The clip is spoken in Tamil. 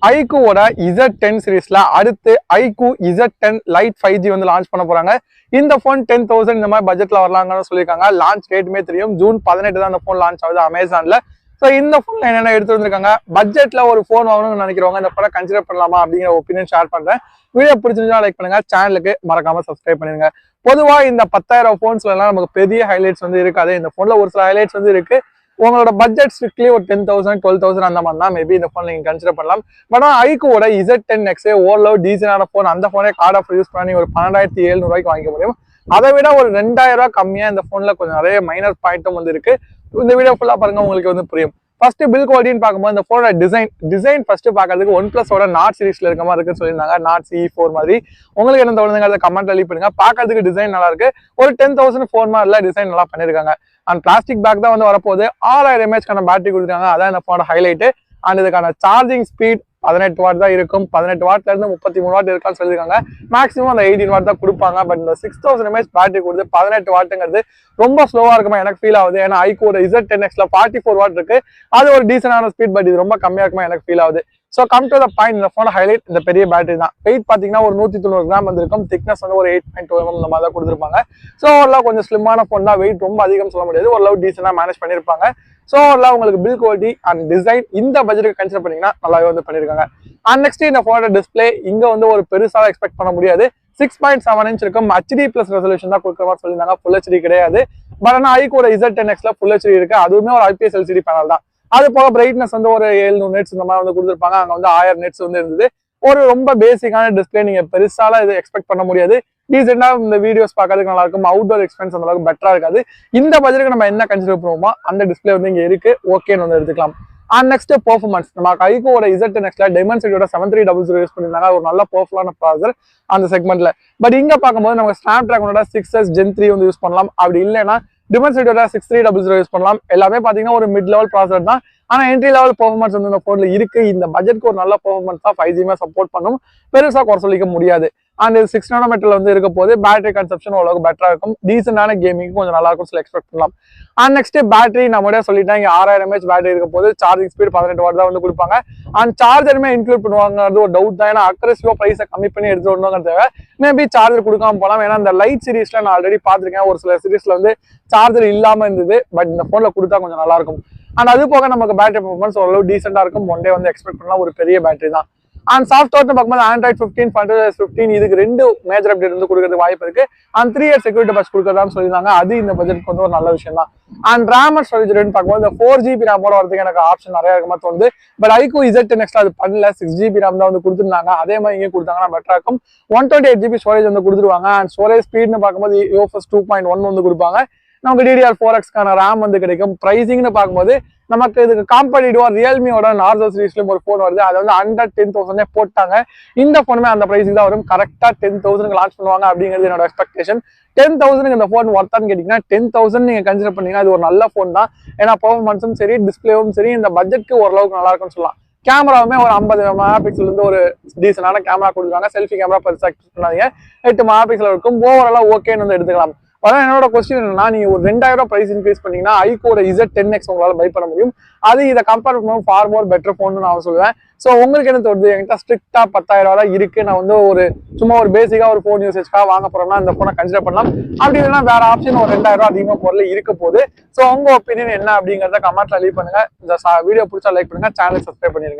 iQOOட Z10 சீரிஸ்ல அடுத்து iQOO Z10 Lite 5G வந்து லான்ச் பண்ண போறாங்க. இந்த போன் 10,000 இந்த மாதிரி பட்ஜெட்ல வரலாங்கன்னு சொல்லியிருக்காங்க. லான்ச் டேட்டுமே தெரியும், ஜூன் 18 தான் இந்த போன் லான்ச் ஆகுது அமேசான்ல. ஸோ இந்த போன்ல என்னென்ன எடுத்து வந்திருக்காங்க, பட்ஜெட்ல ஒரு போன் வாங்கணும்னு நினைக்கிறவங்க இந்த போனை கன்சிடர் பண்ணலாமா அப்படிங்கிற ஒப்பீனியன் ஷேர் பண்றேன். வீடியோ பிடிச்சிருந்தா லைக் பண்ணுங்க, சேனலுக்கு மறக்காம சப்ஸ்கிரைப் பண்ணிருங்க. பொதுவா இந்த 10,000 போன்ஸ்ல எல்லாம் நமக்கு பெரிய ஹைலைட்ஸ் வந்து இருக்காது. இந்த போன்ல ஒரு சில ஹைலைட்ஸ் வந்து இருக்கு. உங்களோட பட்ஜெட் ஸ்ட்ரிக்ட்லி ஒரு 10,000 12,000 அந்த மாதிரி தான் மேபி இந்த போன் நீங்க கன்சிடர் பண்ணலாம். பட் iQOOட Z10X ஓரளவு டீசனான போன், அந்த போனே கார்ட் ஆஃப் யூஸ் பண்ணி ஒரு 12,700 ரூபாய்க்கு வாங்கிக்க முடியும். அதை விட ஒரு 2,000 ரூபாய் கம்மியா இந்த போன்ல கொஞ்சம் நிறைய மைனர் பாயிண்ட்டும் வந்து இருக்கு. இந்த வீடியோ ஃபுல்லா பாருங்க, உங்களுக்கு வந்து புரியும். ஃபர்ஸ்ட் பில் குவாலிட்டின்னு பார்க்கும்போது இந்த போனோட டிசைன் ஃபர்ஸ்ட் பார்க்கறதுக்கு OnePlus-ஓட நாட் சீரிஸ்ல இருக்க மாதிரி இருக்குன்னு சொல்லியிருந்தாங்க. நாட் C4 மாதிரி. உங்களுக்கு என்ன தோணுதுங்க கமெண்ட்ல லீவ் பண்ணுங்க. பார்க்கறதுக்கு டிசைன் நல்லா இருக்கு. ஒரு 10,000 போன் மாதிரில டிசைன் நல்லா பண்ணிருக்காங்க. அண்ட் பிளாஸ்டிக் பேக் தான் வந்து வரப்போகுது. 6000 mAh பேட்டரி கொடுத்துருக்காங்க, அதான் இந்த போனோட ஹைலைட். அண்ட் இதுக்கான சார்ஜிங் ஸ்பீட் 18 வாட் தான் இருக்கும். 18 வாட்ல இருந்து 33 வாட் இருக்கான்னு சொல்லியிருக்காங்க. மேக்ஸிமம் அந்த 18 வாட் தான் கொடுப்பாங்க. பட் இந்த 6000 mAh பேட்டரி கொடுத்து 18 வாட்டுங்கிறது ரொம்ப ஸ்லோவா இருக்குமா எனக்கு ஃபீல் ஆகுது. ஏன்னா iQOOட Z10Xல 44 வாட் இருக்கு, அது ஒரு டீசனான ஸ்பீட். பட் இது ரொம்ப கம்மியா இருக்குமா எனக்கு ஃபீல் ஆகுது. So come to the point, இந்த போன ஹைலைட் இந்த பெரிய பேட்டரி தான். வெயிட் பாத்தீங்கன்னா ஒரு 190 கிராம் வந்திருக்கும். திக்னஸ் வந்து ஒரு 8.2 mm இந்த மாதிரி தான் கொடுத்துருப்பாங்க. ஸோ ஓரளவு கொஞ்சம் ஸ்லிம்மான போன் தான். வெயிட் ரொம்ப அதிகம் சொல்ல முடியாது, ஓரளவு டீசனா மேனேஜ் பண்ணிருப்பாங்க. ஸோ ஓரளவு உங்களுக்கு பில் குவாலிட்டி அண்ட் டிசைன் இந்த பட்ஜெட்டுக்கு கன்சிடர் பண்ணீங்கன்னா நல்லாவே வந்து பண்ணிருக்காங்க. அண்ட் நெக்ஸ்ட் இந்த போனோட டிஸ்பிளே இங்க வந்து ஒரு பெருசா எக்ஸ்பெக்ட் பண்ண முடியாது. 6.7 inch இருக்கும். HD+ ரெசல்யூஷன் தான் கொடுக்குற மாதிரி சொல்லியிருந்தாங்க, ஃபுல் HD கிடையாது. பட் ஆனால் iQOOட Z10Xல ஃபுல் HD இருக்கு. அதுவுமே ஒரு IPS LCD பேனல் தான். அது போக பிரைட்னஸ் வந்து ஒரு 700 nits இந்த மாதிரி வந்து கொடுத்துருப்பாங்க. அங்க வந்து 1000 nits வந்து இருந்தது. ஒரு ரொம்ப பேசிக்கான டிஸ்பிளே, நீங்க பெருசால இது எக்ஸ்பெக்ட் பண்ண முடியாது. டீசெண்டா இந்த வீடியோஸ் பார்க்கறதுக்கு நல்லா இருக்கும். அவுட்டோர் எக்ஸ்பீரியன்ஸ் அந்த அளவுக்கு பெட்டரா இருக்காது. இந்த பட்ஜெட்டுக்கு நம்ம என்ன கன்சிடர் பண்ணுவோமோ அந்த டிஸ்பிளே வந்து இங்க இருக்கு, ஓகேன்னு வந்து எடுத்துக்கலாம். அண்ட் நெக்ஸ்ட் பெர்ஃபார்மன்ஸ், நம்ம iQOOட Z10Xல Dimensity-யோட 7300 யூஸ் பண்ணிருந்தாங்க. ஒரு நல்ல பவர்ஃபுல்லான ப்ராசஸர் அந்த செக்மெண்ட்ல. பட் இங்க பார்க்கும்போது நம்ம Snapdragon-ஓட 6S Gen 3 வந்து யூஸ் பண்ணலாம். அப்படி இல்லைன்னா Dimensity-யோட 6300 யூஸ் பண்ணலாம். எல்லாமே பாத்தீங்கன்னா ஒரு மிட் லெவல் ப்ராசஸர் தான். ஆனா என்ட்ரி லெவல் பெர்ஃபார்மன்ஸ் வந்து இந்த போன்ல இருக்கு. இந்த பட்ஜெட்க்கு ஒரு நல்ல பெர்ஃபார்மன்ஸ் தான் 5G சப்போர்ட் பண்ணும், பெருசா குறை சொல்லிக்க முடியாது. அண்ட் இது 6 nm வந்து இருக்க போது பேட்டரி கன்சப்ஷன் ஓரளவுக்கு பெட்டரா இருக்கும். டீசென்டான கேமிங் கொஞ்சம் நல்லா இருக்கும் சொல்லி எக்ஸ்பெக்ட் பண்ணலாம். அண்ட் நெக்ஸ்ட் பேட்டரி நம்ம சொல்லிட்டேன், இங்க 6000 mAh பேட்டரி இருக்க போது சார்ஜிங் ஸ்பீட் 18 வாட் தான் வந்து கொடுப்பாங்க. அண்ட் சார்ஜருமே இன்க்ளூட் பண்ணுவாங்கிறது ஒரு டவுட் தான். ஏன்னா அக்ரெசிவா பிரைஸை கம்மி பண்ணி எடுத்து வரணுங்கிறத மேபி சார்ஜர் கொடுக்காம போகலாம். ஏன்னா இந்த லைட் சீரிஸ்ல நான் ஆல்ரெடி பார்த்திருக்கேன், ஒரு சில சீரிஸ்ல வந்து சார்ஜர் இல்லாம இருந்தது. பட் இந்த போன்ல கொடுத்தா கொஞ்சம் நல்லா இருக்கும். அண்ட் அது போக நமக்கு பேட்டரி பெர்ஃபார்மன்ஸ் ஓரளவு டீசெண்டா இருக்கும். ஒன் டே வந்து எக்ஸ்பெக்ட் பண்ணலாம். ஒரு பெரிய பேட்டரி தான். அண்ட் சாஃப்ட்வேர் பார்க்கும்போது Android 15, FunktOS 15 இதுக்கு 2 மேஜர் அப்டேட் வந்து கொடுக்கறதுக்கு வாய்ப்பு இருக்கு. அண்ட் 3 year செக்யூரிட்டி பட்ச் கொடுக்கறதான்னு சொல்லியிருந்தாங்க. அது இந்த பட்ஜெட்க்கு வந்து ஒரு நல்ல விஷயம் தான். And RAM and storage rate பார்க்கும்போது இந்த 4GB RAM வரதுக்கு எனக்கு ஆப்ஷன் நிறைய இருக்க மாதிரி தோணுது. பட் iQOO Z10Xல அது பண்ணல, 6GB RAM தான் வந்து கொடுத்துருந்தாங்க. அதே மாதிரி இங்கே கொடுத்தாங்கன்னா பெட்டரா இருக்கும். 128GB ஸ்டோரேஜ் வந்து கொடுத்துருவாங்க. அண்ட் ஸ்டோரேஜ் ஸ்பீட்னு பார்க்கும்போது UFS 2.1 வந்து கொடுப்பாங்க. நமக்கு DDR4X-க்கான RAM வந்து கிடைக்கும். பிரைசிங்னு பார்க்கும்போது நமக்கு இதுக்கு காம்படிட்டிவா ரியல்மியோட நார்சோ சீரிஸ்லயும் ஒரு போன் வருது. அதை வந்து அண்டர் 10,000 போட்டாங்க. இந்த போனுமே அந்த பிரைஸுக்கு தான் வரும். கரெக்டா 10,000 லான்ச் பண்ணுவாங்க அப்படிங்கிறது என்னோட எக்ஸ்பெக்டேஷன். 10,000 இந்த போன் ஒர்த்தான்னு கேட்டீங்கன்னா 10,000 நீங்க கன்சிடர் பண்ணீங்கன்னா இது ஒரு நல்ல போன் தான். ஏன்னா பெர்ஃபார்மன்ஸும் சரி, டிஸ்பிளேவும் சரி, இந்த பட்ஜெட்க்கு ஓரளவுக்கு நல்லா இருக்கும்னு சொல்லலாம். கேமராவுமே ஒரு 50 மெகாபிக்சல் இருந்து ஒரு டீசனான கேமரா கொடுக்குறாங்க. செல்ஃபி கேமரா பெருசா பண்ணாதீங்க, 8 மெகாபிக்சல் இருக்கும். ஓவராலா ஓகேன்னு வந்து எடுத்துக்கலாம். அதான் என்னோட கொஸ்டின் என்னன்னா, நீங்க ஒரு 2000 ரூபாய் பிரைஸ் இன்க்ரீஸ் பண்ணீங்கன்னா iQOOட Z10X உங்களால பை பண்ண முடியும். அது இதை கம்பேர் பண்ணும்போது ஃபார் மோர் பெட்டர் போன் நான் சொல்லுவேன். ஸோ உங்களுக்கு என்ன தோணுது? என்கிட்ட ஸ்ட்ரிக்டா 10,000 ரூபாய் இருக்கு, நான் வந்து ஒரு சும்மா ஒரு பேசிக்கா ஒரு போன் யூசேஜ்க்காக வாங்க போறோம்னா இந்த போனை கன்சிடர் பண்ணலாம். அப்படி இல்லைன்னா வேற ஆப்ஷன் ஒரு 2000 ரூபாய் அதிகமா பொருள் இருக்க போகுது. ஸோ உங்க ஒப்பீனியன் என்ன அப்படிங்கறத கமெண்ட்ல லீவ் பண்ணுங்க. இந்த வீடியோ பிடிச்சா லைக் பண்ணுங்க, சேனல் சப்ஸ்கிரைப் பண்ணிருங்க.